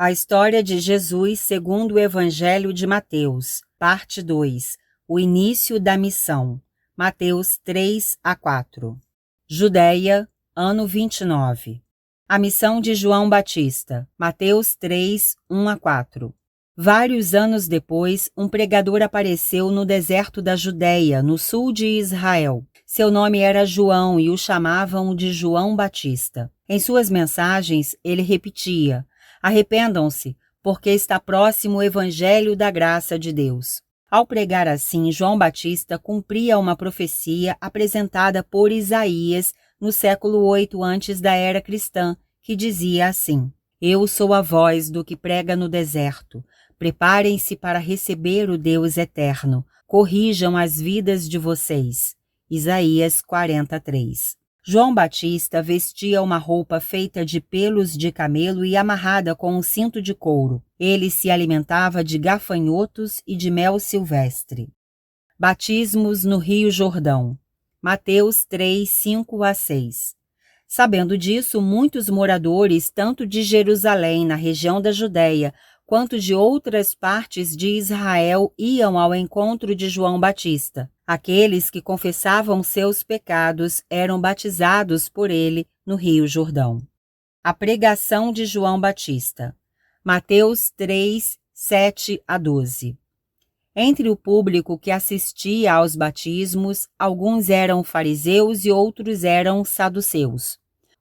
A história de Jesus segundo o Evangelho de Mateus, parte 2. O início da missão. Mateus 3-4. Judéia, ano 29. A missão de João Batista. Mateus 3:1-4. Vários anos depois, um pregador apareceu no deserto da Judéia, no sul de Israel. Seu nome era João e o chamavam de João Batista. Em suas mensagens, ele repetia: arrependam-se, porque está próximo o evangelho da graça de Deus. Ao pregar assim, João Batista cumpria uma profecia apresentada por Isaías no século 8 antes da era cristã, que dizia assim: Eu sou a voz do que prega no deserto. Preparem-se para receber o Deus eterno. Corrijam as vidas de vocês. Isaías 43. João Batista vestia uma roupa feita de pelos de camelo e amarrada com um cinto de couro. Ele se alimentava de gafanhotos e de mel silvestre. Batismos no Rio Jordão. Mateus 3:5-6. Sabendo disso, muitos moradores, tanto de Jerusalém, na região da Judéia, quanto de outras partes de Israel, iam ao encontro de João Batista. Aqueles que confessavam seus pecados eram batizados por ele no Rio Jordão. A pregação de João Batista. Mateus 3:7-12. Entre o público que assistia aos batismos, alguns eram fariseus e outros eram saduceus.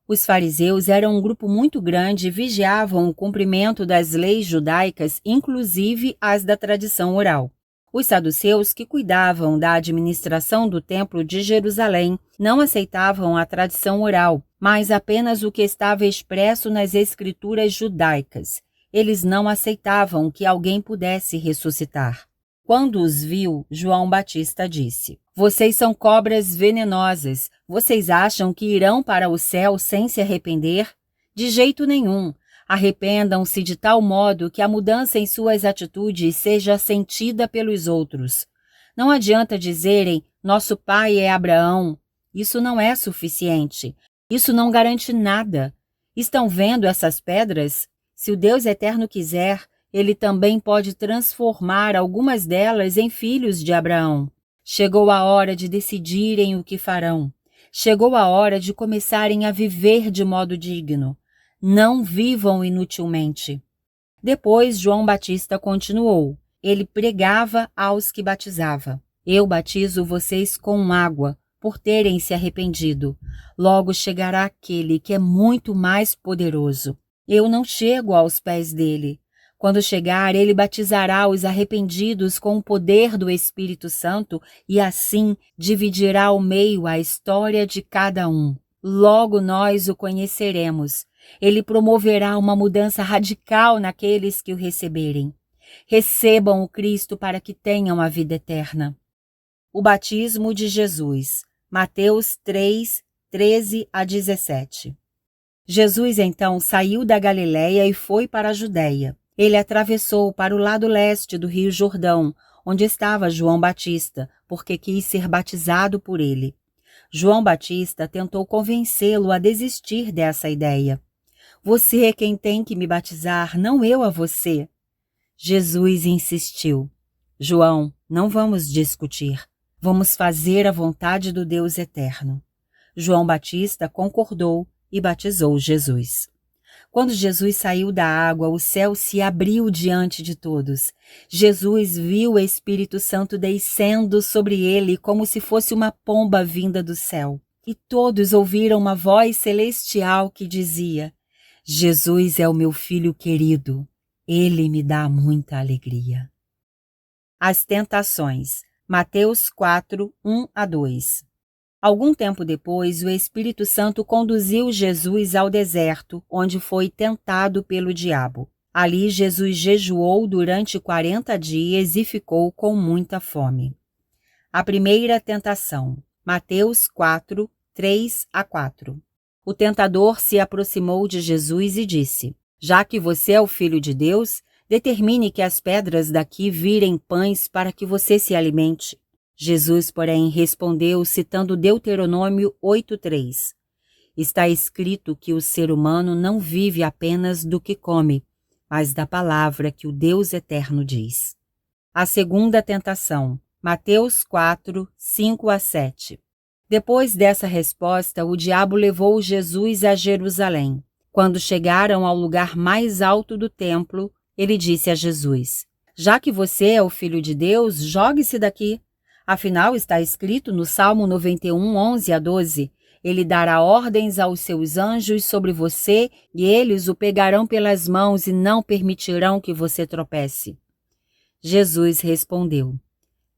Os fariseus eram um grupo muito grande e vigiavam o cumprimento das leis judaicas, inclusive as da tradição oral. Os saduceus, que cuidavam da administração do templo de Jerusalém, não aceitavam a tradição oral, mas apenas o que estava expresso nas escrituras judaicas. Eles não aceitavam que alguém pudesse ressuscitar. Quando os viu, João Batista disse: Vocês são cobras venenosas. Vocês acham que irão para o céu sem se arrepender? De jeito nenhum. Arrependam-se de tal modo que a mudança em suas atitudes seja sentida pelos outros. Não adianta dizerem: Nosso pai é Abraão. Isso não é suficiente. Isso não garante nada. Estão vendo essas pedras? Se o Deus eterno quiser, ele também pode transformar algumas delas em filhos de Abraão. Chegou a hora de decidirem o que farão. Chegou a hora de começarem a viver de modo digno. Não vivam inutilmente. Depois, João Batista continuou. Ele pregava aos que batizava: Eu batizo vocês com água, por terem se arrependido. Logo chegará aquele que é muito mais poderoso. Eu não chego aos pés dele. Quando chegar, ele batizará os arrependidos com o poder do Espírito Santo e assim dividirá ao meio a história de cada um. Logo nós o conheceremos. Ele promoverá uma mudança radical naqueles que o receberem. Recebam o Cristo para que tenham a vida eterna. O batismo de Jesus. Mateus 3:13-17. Jesus então saiu da Galiléia e foi para a Judéia. Ele atravessou para o lado leste do Rio Jordão, onde estava João Batista, porque quis ser batizado por ele. João Batista tentou convencê-lo a desistir dessa ideia. Você é quem tem que me batizar, não eu a você. Jesus insistiu. João, não vamos discutir. Vamos fazer a vontade do Deus eterno. João Batista concordou e batizou Jesus. Quando Jesus saiu da água, o céu se abriu diante de todos. Jesus viu o Espírito Santo descendo sobre ele como se fosse uma pomba vinda do céu. E todos ouviram uma voz celestial que dizia: Jesus é o meu filho querido. Ele me dá muita alegria. As tentações. Mateus 4:1-2. Algum tempo depois, o Espírito Santo conduziu Jesus ao deserto, onde foi tentado pelo diabo. Ali, Jesus jejuou durante 40 dias e ficou com muita fome. A primeira tentação. Mateus 4:3-4. O tentador se aproximou de Jesus e disse: Já que você é o Filho de Deus, determine que as pedras daqui virem pães para que você se alimente. Jesus, porém, respondeu citando Deuteronômio 8:3. Está escrito que o ser humano não vive apenas do que come, mas da palavra que o Deus eterno diz. A segunda tentação, Mateus 4, 5-7. Depois dessa resposta, o diabo levou Jesus a Jerusalém. Quando chegaram ao lugar mais alto do templo, ele disse a Jesus: Já que você é o Filho de Deus, jogue-se daqui. Afinal, está escrito no Salmo 91, 11-12, Ele dará ordens aos seus anjos sobre você e eles o pegarão pelas mãos e não permitirão que você tropece. Jesus respondeu: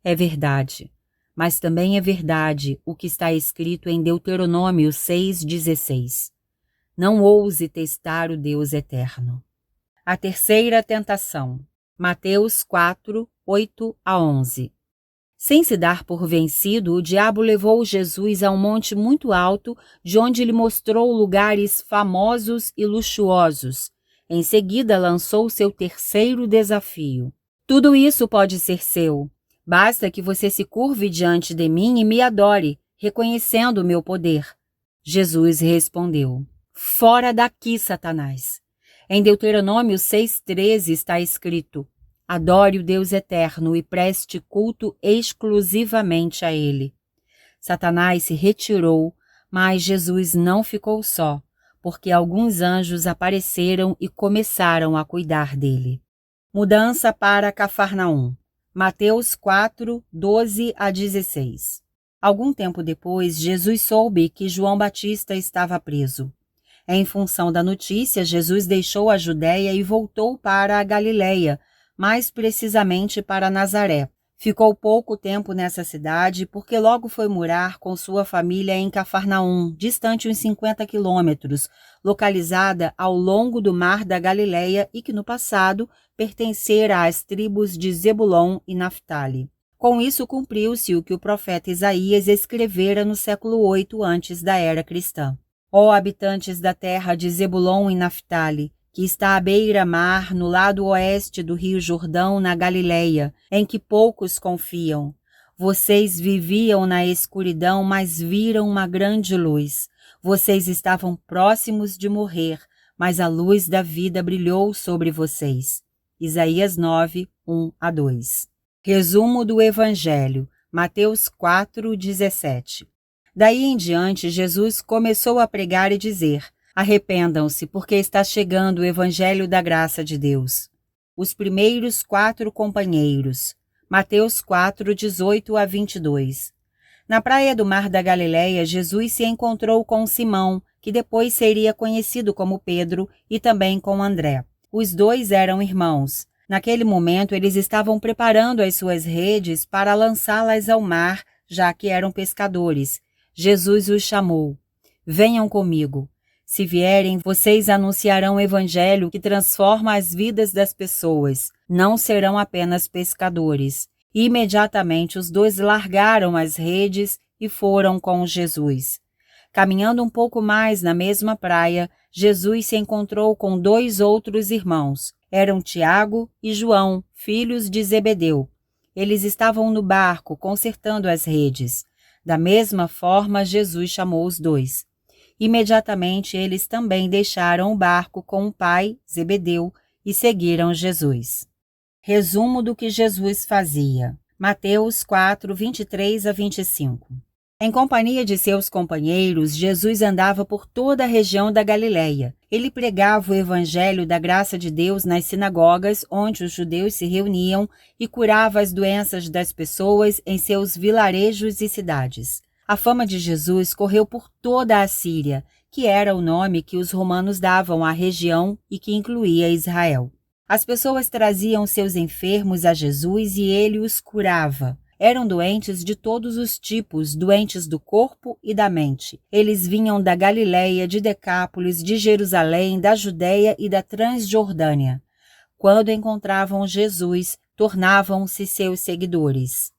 É verdade, mas também é verdade o que está escrito em Deuteronômio 6,16. Não ouse testar o Deus eterno. A terceira tentação, Mateus 4, 8-11. Sem se dar por vencido, o diabo levou Jesus a um monte muito alto, de onde lhe mostrou lugares famosos e luxuosos. Em seguida, lançou seu terceiro desafio. Tudo isso pode ser seu. Basta que você se curve diante de mim e me adore, reconhecendo o meu poder. Jesus respondeu: Fora daqui, Satanás. Em Deuteronômio 6,13 está escrito: Adore o Deus eterno e preste culto exclusivamente a Ele. Satanás se retirou, mas Jesus não ficou só, porque alguns anjos apareceram e começaram a cuidar dele. Mudança para Cafarnaum. Mateus 4, 12-16. Algum tempo depois, Jesus soube que João Batista estava preso. Em função da notícia, Jesus deixou a Judéia e voltou para a Galileia, mais precisamente para Nazaré. Ficou pouco tempo nessa cidade porque logo foi morar com sua família em Cafarnaum, distante uns 50 quilômetros, localizada ao longo do mar da Galileia e que no passado pertencera às tribos de Zebulon e Naftali. Com isso cumpriu-se o que o profeta Isaías escrevera no século 8 antes da era cristã. Ó habitantes da terra de Zebulon e Naftali, que está à beira-mar, no lado oeste do rio Jordão, na Galileia, em que poucos confiam. Vocês viviam na escuridão, mas viram uma grande luz. Vocês estavam próximos de morrer, mas a luz da vida brilhou sobre vocês. Isaías 9, 1-2. Resumo do Evangelho, Mateus 4, 17. Daí em diante, Jesus começou a pregar e dizer: Arrependam-se, porque está chegando o Evangelho da graça de Deus. Os primeiros 4 companheiros. Mateus 4, 18-22. Na praia do Mar da Galileia, Jesus se encontrou com Simão, que depois seria conhecido como Pedro, e também com André. Os dois eram irmãos. Naquele momento, eles estavam preparando as suas redes para lançá-las ao mar, já que eram pescadores. Jesus os chamou: Venham comigo. Se vierem, vocês anunciarão o evangelho que transforma as vidas das pessoas. Não serão apenas pescadores. Imediatamente os dois largaram as redes e foram com Jesus. Caminhando um pouco mais na mesma praia, Jesus se encontrou com 2 outros irmãos. Eram Tiago e João, filhos de Zebedeu. Eles estavam no barco, consertando as redes. Da mesma forma, Jesus chamou os 2. Imediatamente, eles também deixaram o barco com o pai, Zebedeu, e seguiram Jesus. Resumo do que Jesus fazia. Mateus 4, 23-25. Em companhia de seus companheiros, Jesus andava por toda a região da Galileia. Ele pregava o evangelho da graça de Deus nas sinagogas, onde os judeus se reuniam, e curava as doenças das pessoas em seus vilarejos e cidades. A fama de Jesus correu por toda a Síria, que era o nome que os romanos davam à região e que incluía Israel. As pessoas traziam seus enfermos a Jesus e ele os curava. Eram doentes de todos os tipos, doentes do corpo e da mente. Eles vinham da Galileia, de Decápolis, de Jerusalém, da Judéia e da Transjordânia. Quando encontravam Jesus, tornavam-se seus seguidores.